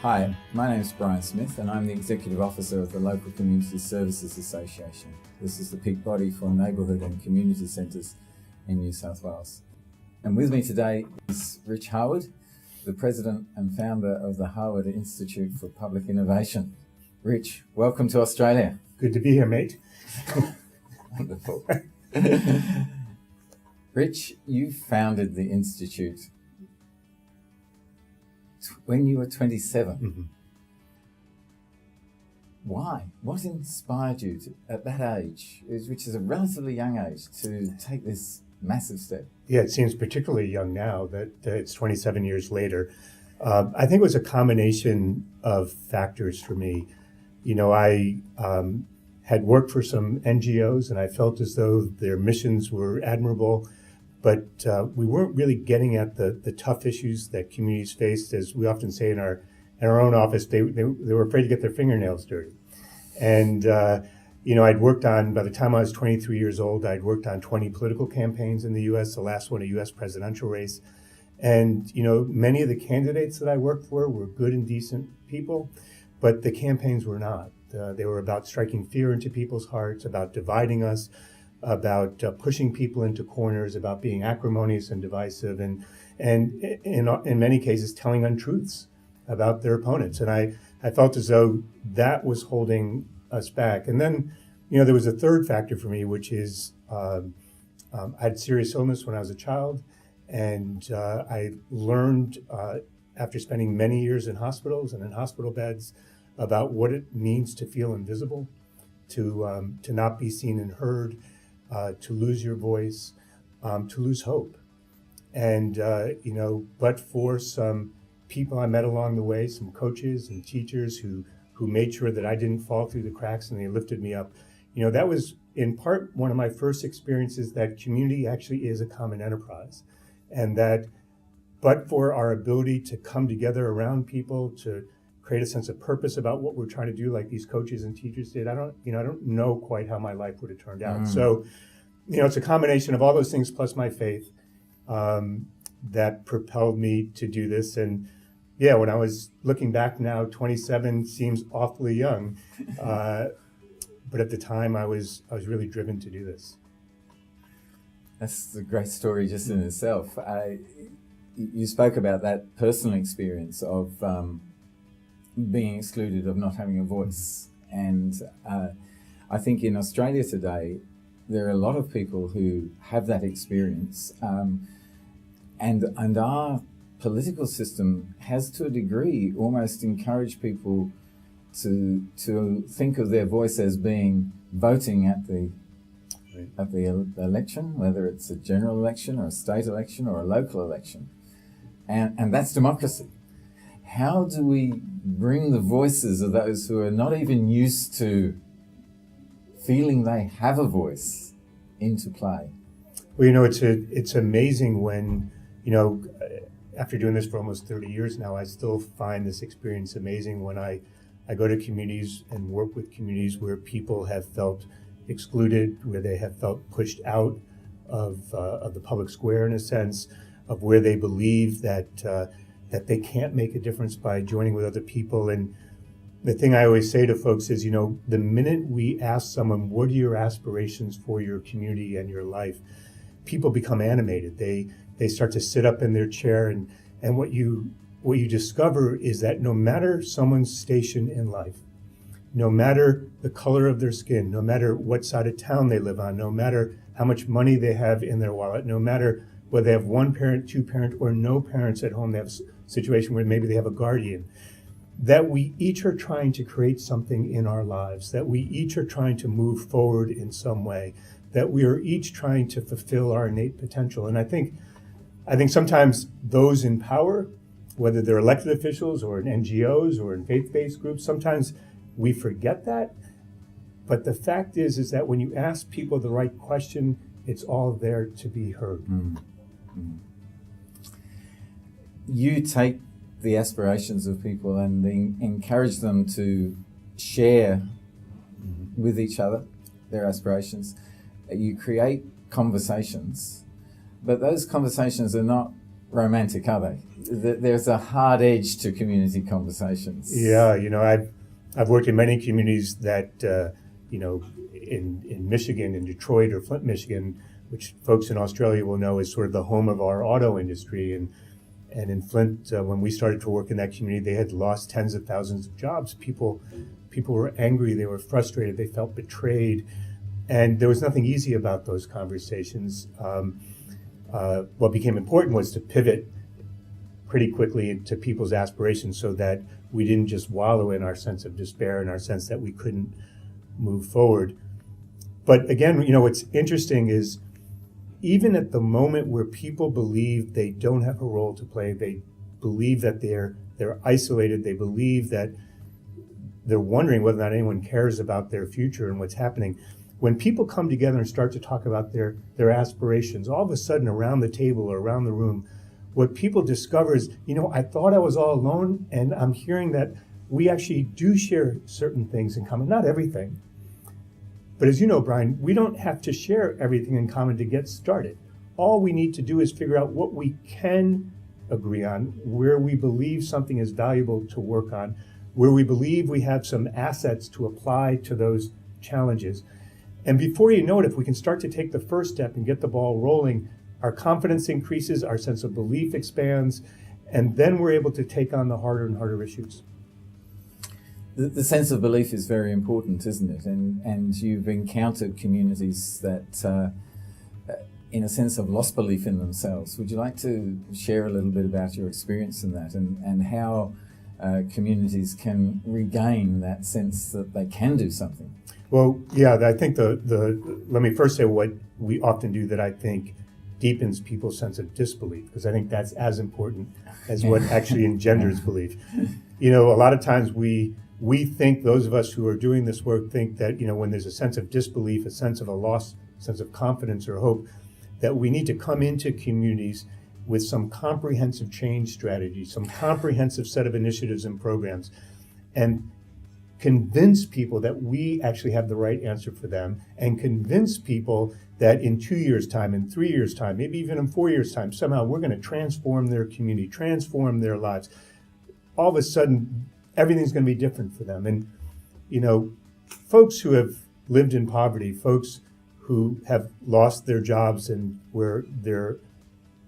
Hi, my name is Brian Smith and I'm the Executive Officer of the Local Community Services Association. This is the peak body for neighbourhood and community centres in New South Wales. And with me today is Rich Harwood, the President and Founder of the Harwood Institute for Public Innovation. Rich, welcome to Australia. Good to be here, mate. Wonderful. Rich, you founded the Institute when you were 27. Mm-hmm. Why? What inspired you to, at that age, which is a relatively young age, to take this massive step? Yeah, it seems particularly young now that it's 27 years later. I think it was a combination of factors for me. You know, I had worked for some NGOs and I felt as though their missions were admirable, but we weren't really getting at the tough issues that communities faced. As we often say in our own office, they were afraid to get their fingernails dirty. And, you know, I'd worked on, by the time I was 23 years old, I'd worked on 20 political campaigns in the U.S., the last one a U.S. presidential race. And, you know, many of the candidates that I worked for were good and decent people, but the campaigns were not. They were about striking fear into people's hearts, about dividing us, about pushing people into corners, about being acrimonious and divisive, and in many cases telling untruths about their opponents. And I felt as though that was holding us back. And then, you know, there was a third factor for me, which is I had serious illness when I was a child, and I learned after spending many years in hospitals and in hospital beds about what it means to feel invisible, to not be seen and heard, to lose your voice, to lose hope. And, you know, but for some people I met along the way, some coaches and teachers who made sure that I didn't fall through the cracks and they lifted me up, you know, that was in part one of my first experiences that community actually is a common enterprise. And that, but for our ability to come together around people, to create a sense of purpose about what we're trying to do, like these coaches and teachers did, I don't know quite how my life would have turned out. So, you know, it's a combination of all those things plus my faith that propelled me to do this. And yeah, when I was looking back now, 27 seems awfully young, but at the time I was really driven to do this. That's a great story just in itself. You spoke about that personal experience of being excluded, of not having a voice. And I think in Australia today, there are a lot of people who have that experience. And our political system has, to a degree, almost encouraged people to think of their voice as being voting at the election, whether it's a general election or a state election or a local election. And that's democracy. How do we bring the voices of those who are not even used to feeling they have a voice into play? Well, you know, it's amazing when, you know, after doing this for almost 30 years now, I still find this experience amazing when I go to communities and work with communities where people have felt excluded, where they have felt pushed out of the public square, in a sense, of where they believe that they can't make a difference by joining with other people. And the thing I always say to folks is, you know, the minute we ask someone, what are your aspirations for your community and your life, people become animated. They start to sit up in their chair, and what you discover is that no matter someone's station in life, no matter the color of their skin, no matter what side of town they live on, no matter how much money they have in their wallet, no matter whether they have one parent, two parent, or no parents at home, they have a situation where maybe they have a guardian, that we each are trying to create something in our lives, that we each are trying to move forward in some way, that we are each trying to fulfill our innate potential. And I think sometimes those in power, whether they're elected officials or in NGOs or in faith-based groups, sometimes we forget that. But the fact is that when you ask people the right question, it's all there to be heard. You take the aspirations of people and encourage them to share with each other their aspirations. You create conversations, but those conversations are not romantic, are they? There's a hard edge to community conversations. Yeah, I've worked in many communities that, in Michigan, in Detroit or Flint, Michigan, which folks in Australia will know is sort of the home of our auto industry. And in Flint, when we started to work in that community, they had lost tens of thousands of jobs. People were angry, they were frustrated, they felt betrayed. And there was nothing easy about those conversations. What became important was to pivot pretty quickly into people's aspirations so that we didn't just wallow in our sense of despair and our sense that we couldn't move forward. But again, what's interesting is even at the moment where people believe they don't have a role to play, they believe that they're isolated, they believe that they're wondering whether or not anyone cares about their future and what's happening. When people come together and start to talk about their aspirations, all of a sudden around the table or around the room, what people discover is, I thought I was all alone, and I'm hearing that we actually do share certain things in common, not everything. But as you know, Brian, we don't have to share everything in common to get started. All we need to do is figure out what we can agree on, where we believe something is valuable to work on, where we believe we have some assets to apply to those challenges. And before you know it, if we can start to take the first step and get the ball rolling, our confidence increases, our sense of belief expands, and then we're able to take on the harder and harder issues. The sense of belief is very important, isn't it? And you've encountered communities that, in a sense, have lost belief in themselves. Would you like to share a little bit about your experience in that and how communities can regain that sense that they can do something? Well, yeah, I think let me first say what we often do that I think deepens people's sense of disbelief, because I think that's as important as what actually engenders belief. A lot of times we think, those of us who are doing this work think that, when there's a sense of disbelief, a sense of a lost sense of confidence or hope, that we need to come into communities with some comprehensive change strategy, some comprehensive set of initiatives and programs, and convince people that we actually have the right answer for them, and convince people that in 2 years' time, in 3 years' time, maybe even in 4 years' time, somehow we're going to transform their community, transform their lives. All of a sudden, everything's going to be different for them. And, folks who have lived in poverty, folks who have lost their jobs and where their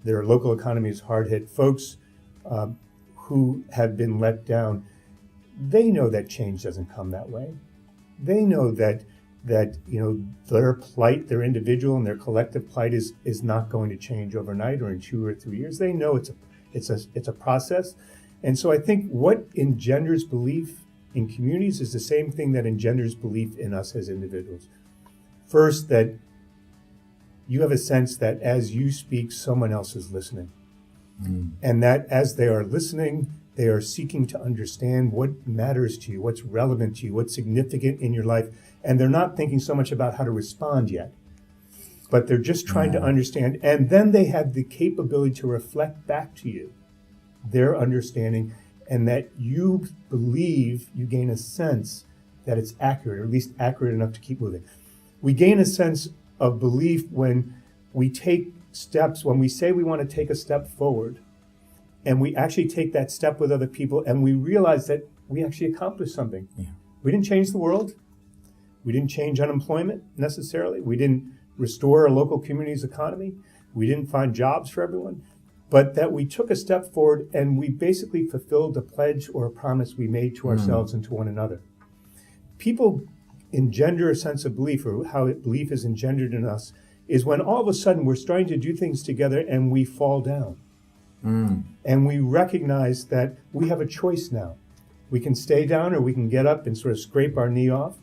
local economy is hard hit, folks who have been let down, they know that change doesn't come that way. They know that their plight, their individual and their collective plight is not going to change overnight or in 2 or 3 years. They know it's a process. And so I think what engenders belief in communities is the same thing that engenders belief in us as individuals. First, that you have a sense that as you speak, someone else is listening. And that as they are listening, they are seeking to understand what matters to you, what's relevant to you, what's significant in your life. And they're not thinking so much about how to respond yet, but they're just trying to understand. And then they have the capability to reflect back to you their understanding, and that you believe, you gain a sense that it's accurate, or at least accurate enough to keep moving. We gain a sense of belief when we take steps, when we say we want to take a step forward, and we actually take that step with other people, and we realize that we actually accomplished something. Yeah. We didn't change the world. We didn't change unemployment necessarily. We didn't restore a local community's economy. We didn't find jobs for everyone. But that we took a step forward and we basically fulfilled a pledge or a promise we made to ourselves and to one another. People engender a sense of belief, or how belief is engendered in us, is when all of a sudden we're starting to do things together and we fall down. And we recognize that we have a choice now. We can stay down or we can get up and sort of scrape our knee off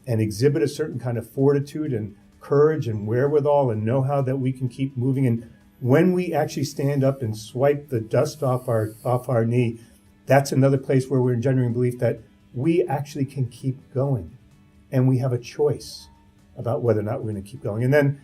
and exhibit a certain kind of fortitude and courage and wherewithal and know-how that we can keep moving. And when we actually stand up and swipe the dust off our knee, that's another place where we're engendering belief that we actually can keep going. And we have a choice about whether or not we're going to keep going. And then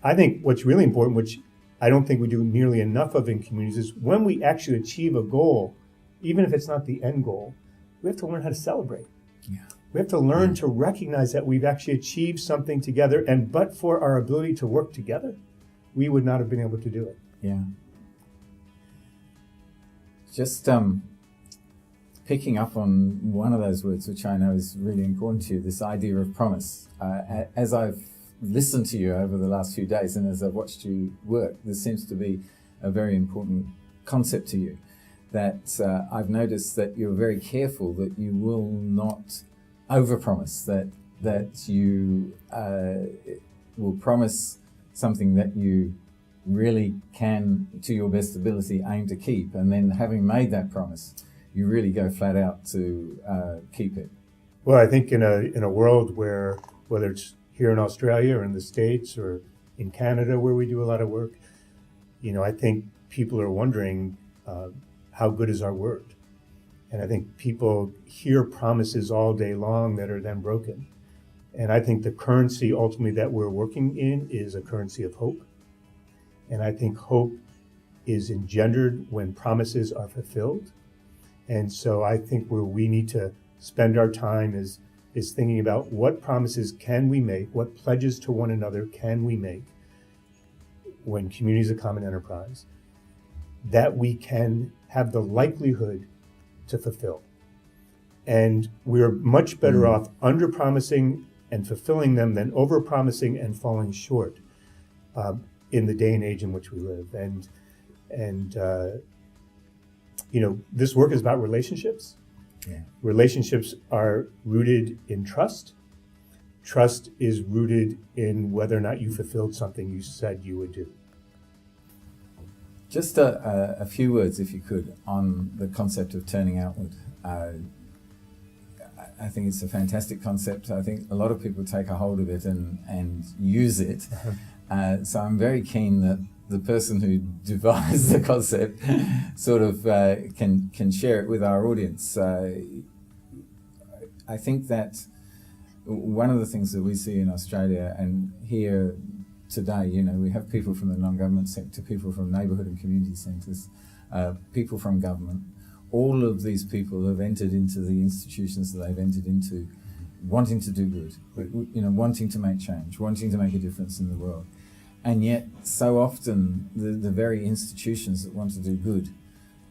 I think what's really important, which I don't think we do nearly enough of in communities, is when we actually achieve a goal, even if it's not the end goal, we have to learn how to celebrate. Yeah. We have to learn to recognize that we've actually achieved something together, and but for our ability to work together, we would not have been able to do it. Yeah. just picking up on one of those words, which I know is really important to you, this idea of promise. As I've listened to you over the last few days and as I've watched you work, there seems to be a very important concept to you, that I've noticed that you're very careful that you will not overpromise, that you will promise something that you really can, to your best ability, aim to keep, and then having made that promise, you really go flat out to keep it. Well, I think in a world where, whether it's here in Australia or in the States or in Canada where we do a lot of work, I think people are wondering how good is our word. And I think people hear promises all day long that are then broken. And I think the currency ultimately that we're working in is a currency of hope. And I think hope is engendered when promises are fulfilled. And so I think where we need to spend our time is thinking about what promises can we make, what pledges to one another can we make when community is a common enterprise, that we can have the likelihood to fulfill. And we're much better off under-promising and fulfilling them than over-promising and falling short in the day and age in which we live. And this work is about relationships. Yeah. Relationships are rooted in trust. Trust is rooted in whether or not you fulfilled something you said you would do. Just a few words, if you could, on the concept of turning outward. I think it's a fantastic concept. I think a lot of people take a hold of it and use it. So I'm very keen that the person who devised the concept sort of can share it with our audience. I think that one of the things that we see in Australia and here today, we have people from the non-government sector, people from neighbourhood and community centres, people from government. All of these people have entered into the institutions that they've entered into wanting to do good, wanting to make change, wanting to make a difference in the world. And yet, so often, the very institutions that want to do good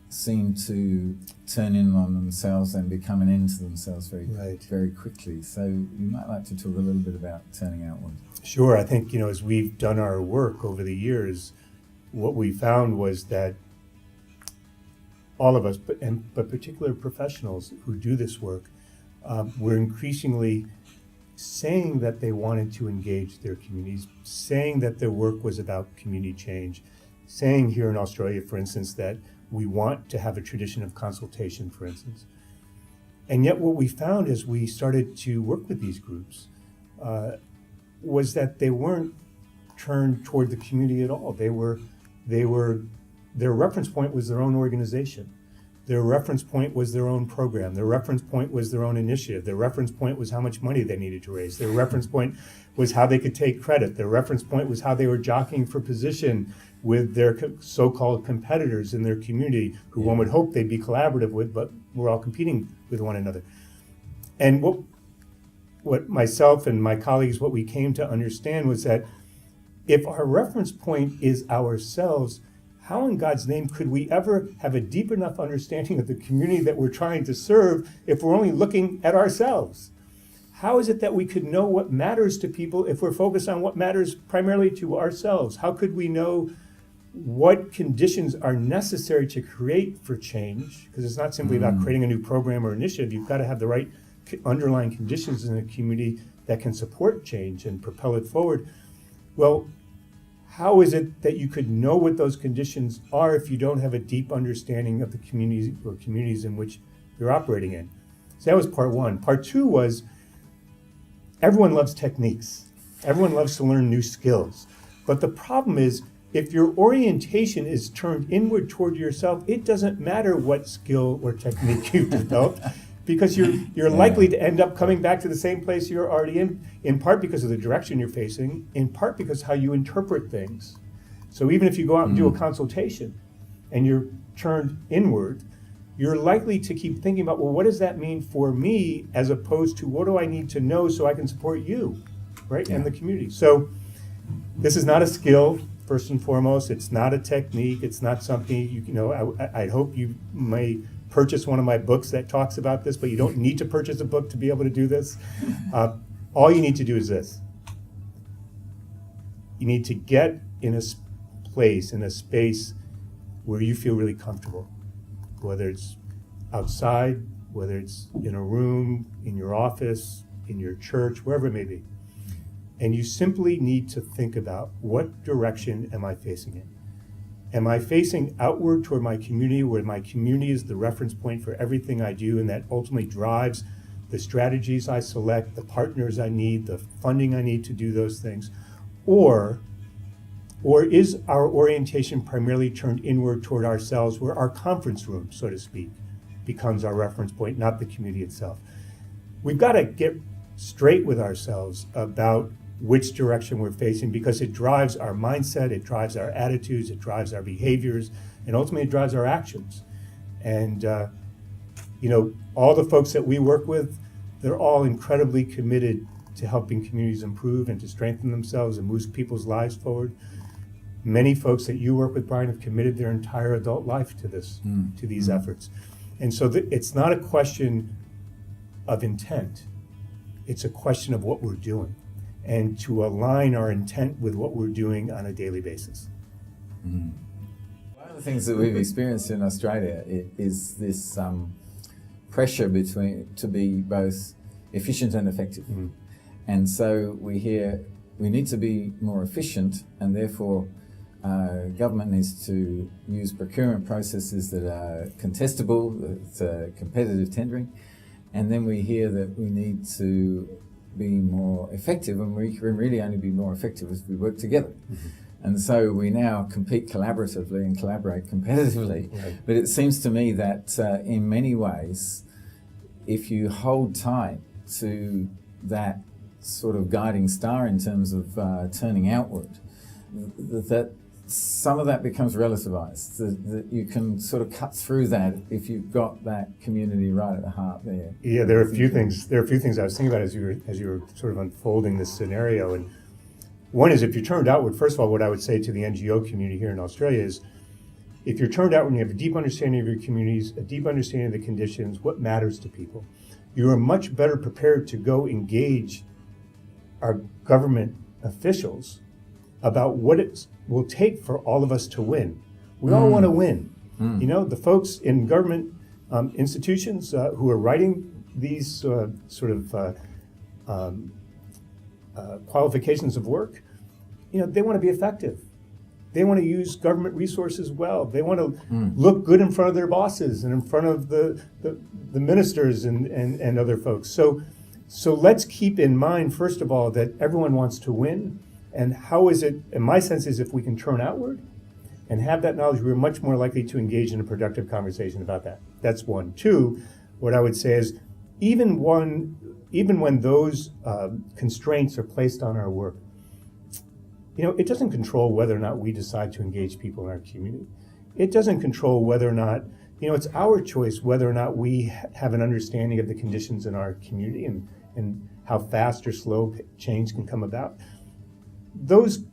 seem to turn in on themselves and become an end to themselves very quickly. So you might like to talk a little bit about turning outward. Sure. I think, as we've done our work over the years, what we found was that all of us, but particular professionals who do this work, were increasingly saying that they wanted to engage their communities, saying that their work was about community change, saying here in Australia, for instance, that we want to have a tradition of consultation, for instance. And yet what we found as we started to work with these groups was that they weren't turned toward the community at all. Their reference point was their own organization. Their reference point was their own program. Their reference point was their own initiative. Their reference point was how much money they needed to raise. Their reference point was how they could take credit. Their reference point was how they were jockeying for position with their so-called competitors in their community, who one would hope they'd be collaborative with, but we're all competing with one another. And what myself and my colleagues, what we came to understand was that if our reference point is ourselves, how in God's name could we ever have a deep enough understanding of the community that we're trying to serve if we're only looking at ourselves? How is it that we could know what matters to people if we're focused on what matters primarily to ourselves? How could we know what conditions are necessary to create for change? Because it's not simply about creating a new program or initiative. You've got to have the right underlying conditions in a community that can support change and propel it forward. Well, how is it that you could know what those conditions are if you don't have a deep understanding of the communities or communities in which you're operating in? So that was part one. Part two was everyone loves techniques. Everyone loves to learn new skills. But the problem is, if your orientation is turned inward toward yourself, it doesn't matter what skill or technique you've developed, because you're likely to end up coming back to the same place you're already in part because of the direction you're facing, in part because how you interpret things. So even if you go out and do a consultation and you're turned inward, you're likely to keep thinking about, well, what does that mean for me, as opposed to what do I need to know so I can support you, right, and the community. So this is not a skill first and foremost. It's not a technique. It's not something, I hope you may purchase one of my books that talks about this, but you don't need to purchase a book to be able to do this. All you need to do is this. You need to get in a place, in a space where you feel really comfortable, whether it's outside, whether it's in a room, in your office, in your church, wherever it may be. And you simply need to think about, what direction am I facing in? Am I facing outward toward my community, where my community is the reference point for everything I do, and that ultimately drives the strategies I select, the partners I need, the funding I need to do those things? Or is our orientation primarily turned inward toward ourselves, where our conference room, so to speak, becomes our reference point, not the community itself? We've got to get straight with ourselves about which direction we're facing, because it drives our mindset, it drives our attitudes, it drives our behaviors, and ultimately it drives our actions. And all the folks that we work with, they're all incredibly committed to helping communities improve and to strengthen themselves and move people's lives forward. Many folks that you work with, Brian, have committed their entire adult life to this, to these efforts. And so it's not a question of intent. It's a question of what we're doing, and to align our intent with what we're doing on a daily basis. One of the things that we've experienced in Australia is this pressure to be both efficient and effective. And so we hear we need to be more efficient, and therefore government needs to use procurement processes that are contestable, that's competitive tendering. And then we hear that we need to be more effective, and we can really only be more effective if we work together. And so we now compete collaboratively and collaborate competitively. Right. But it seems to me that in many ways, if you hold tight to that sort of guiding star in terms of turning outward, that some of that becomes relativized, that you can sort of cut through that if you've got that community right at the heart there. Yeah, there are a few things I was thinking about as you were sort of unfolding this scenario. And one is, if you're turned outward, first of all, what I would say to the NGO community here in Australia is, if you're turned outward and you have a deep understanding of your communities, a deep understanding of the conditions, what matters to people, you are much better prepared to go engage our government officials about what it will take for all of us to win. We all want to win. The folks in government institutions who are writing these qualifications of work, they want to be effective. They want to use government resources well. They want to look good in front of their bosses and in front of the ministers and other folks. So let's keep in mind, first of all, that everyone wants to win. And how is it, and my sense is, if we can turn outward and have that knowledge, we're much more likely to engage in a productive conversation about that. That's one. Two, what I would say is, even when those constraints are placed on our work, it doesn't control whether or not we decide to engage people in our community. It doesn't control whether or not, it's our choice whether or not we have an understanding of the conditions in our community and how fast or slow change can come about. Those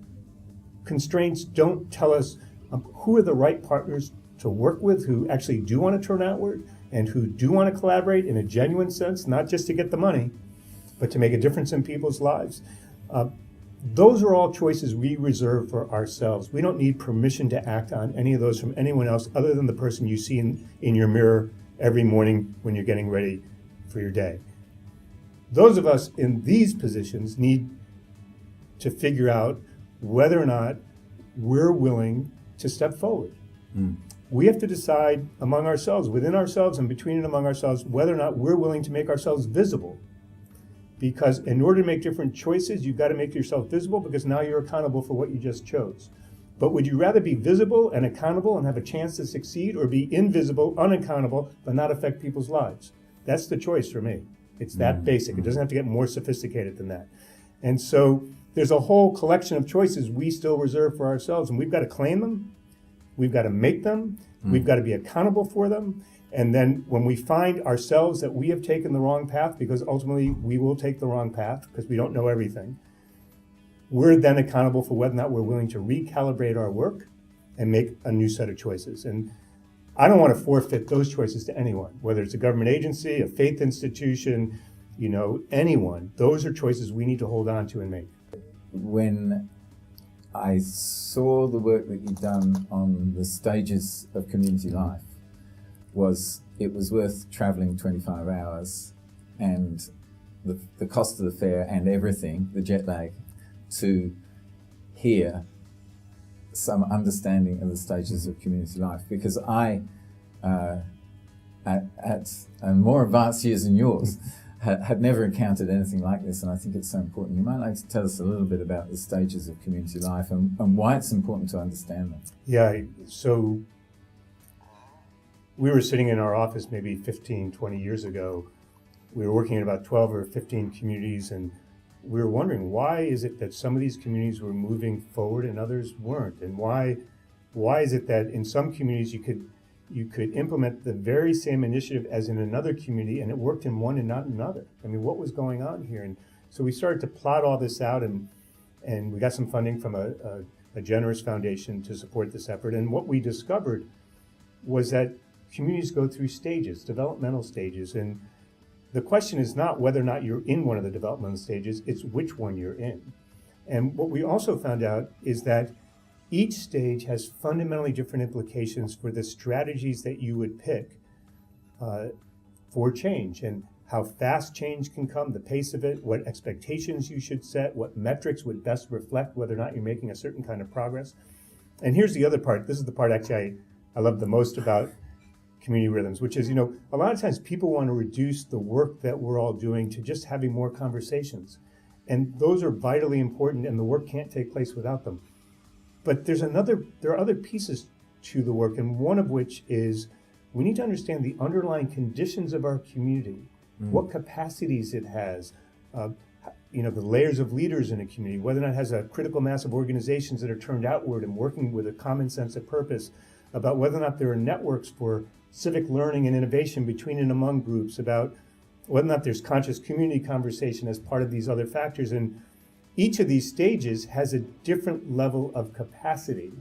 constraints don't tell us who are the right partners to work with, who actually do want to turn outward and who do want to collaborate in a genuine sense, not just to get the money, but to make a difference in people's lives. Those are all choices we reserve for ourselves. We don't need permission to act on any of those from anyone else other than the person you see in your mirror every morning when you're getting ready for your day. Those of us in these positions need to figure out whether or not we're willing to step forward. We have to decide among ourselves, within ourselves and between and among ourselves, whether or not we're willing to make ourselves visible. Because in order to make different choices, you've got to make yourself visible, because now you're accountable for what you just chose. But would you rather be visible and accountable and have a chance to succeed, or be invisible, unaccountable, but not affect people's lives? That's the choice for me. It's that basic. It doesn't have to get more sophisticated than that. And so there's a whole collection of choices we still reserve for ourselves, and we've got to claim them, we've got to make them, we've got to be accountable for them. And then when we find ourselves that we have taken the wrong path, because ultimately we will take the wrong path because we don't know everything, we're then accountable for whether or not we're willing to recalibrate our work and make a new set of choices. And I don't want to forfeit those choices to anyone, whether it's a government agency, a faith institution, anyone. Those are choices we need to hold on to and make. When I saw the work that you've done on the stages of community life, it was worth traveling 25 hours and the cost of the fare and everything, the jet lag, to hear some understanding of the stages of community life. Because I, at more advanced years than yours, had never encountered anything like this, and I think it's so important. You might like to tell us a little bit about the stages of community life and why it's important to understand them. Yeah, so we were sitting in our office maybe 15, 20 years ago. We were working in about 12 or 15 communities, and we were wondering, why is it that some of these communities were moving forward and others weren't? And why is it that in some communities you could implement the very same initiative as in another community and it worked in one and not in another? I mean, what was going on here? And so we started to plot all this out, and we got some funding from a generous foundation to support this effort. And what we discovered was that communities go through stages, developmental stages, and the question is not whether or not you're in one of the developmental stages, it's which one you're in. And what we also found out is that each stage has fundamentally different implications for the strategies that you would pick for change, and how fast change can come, the pace of it, what expectations you should set, what metrics would best reflect whether or not you're making a certain kind of progress. And here's the other part. This is the part actually I love the most about community rhythms, which is, a lot of times people want to reduce the work that we're all doing to just having more conversations. And those are vitally important, and the work can't take place without them. But there are other pieces to the work, and one of which is we need to understand the underlying conditions of our community, what capacities it has, the layers of leaders in a community, whether or not it has a critical mass of organizations that are turned outward and working with a common sense of purpose, about whether or not there are networks for civic learning and innovation between and among groups, about whether or not there's conscious community conversation as part of these other factors. And each of these stages has a different level of capacity.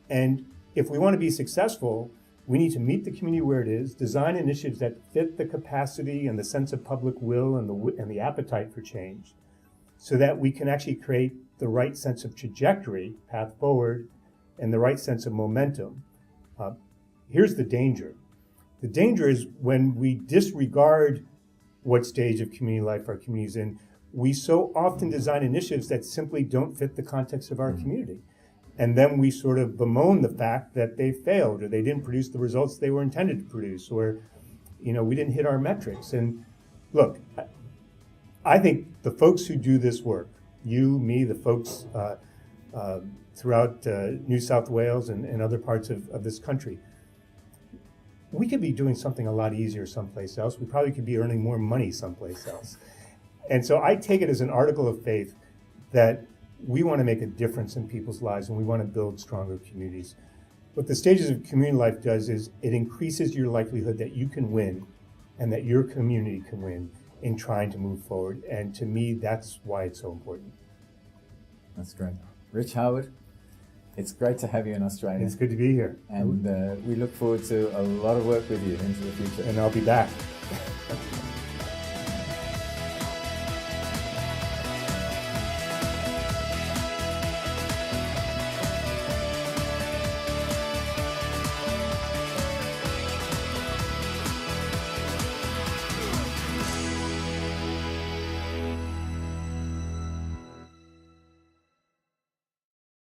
And if we want to be successful, we need to meet the community where it is, design initiatives that fit the capacity and the sense of public will and the appetite for change, so that we can actually create the right sense of trajectory, path forward, and the right sense of momentum. Here's the danger. The danger is when we disregard what stage of community life our community is in. We so often design initiatives that simply don't fit the context of our community. And then we sort of bemoan the fact that they failed, or they didn't produce the results they were intended to produce, or we didn't hit our metrics. And look, I think the folks who do this work, you, me, the folks throughout New South Wales and other parts of this country, we could be doing something a lot easier someplace else. We probably could be earning more money someplace else. And so I take it as an article of faith that we want to make a difference in people's lives, and we want to build stronger communities. What the stages of community life does is it increases your likelihood that you can win and that your community can win in trying to move forward. And to me, that's why it's so important. That's great. Rich Harwood, it's great to have you in Australia. It's good to be here. And we look forward to a lot of work with you into the future. And I'll be back.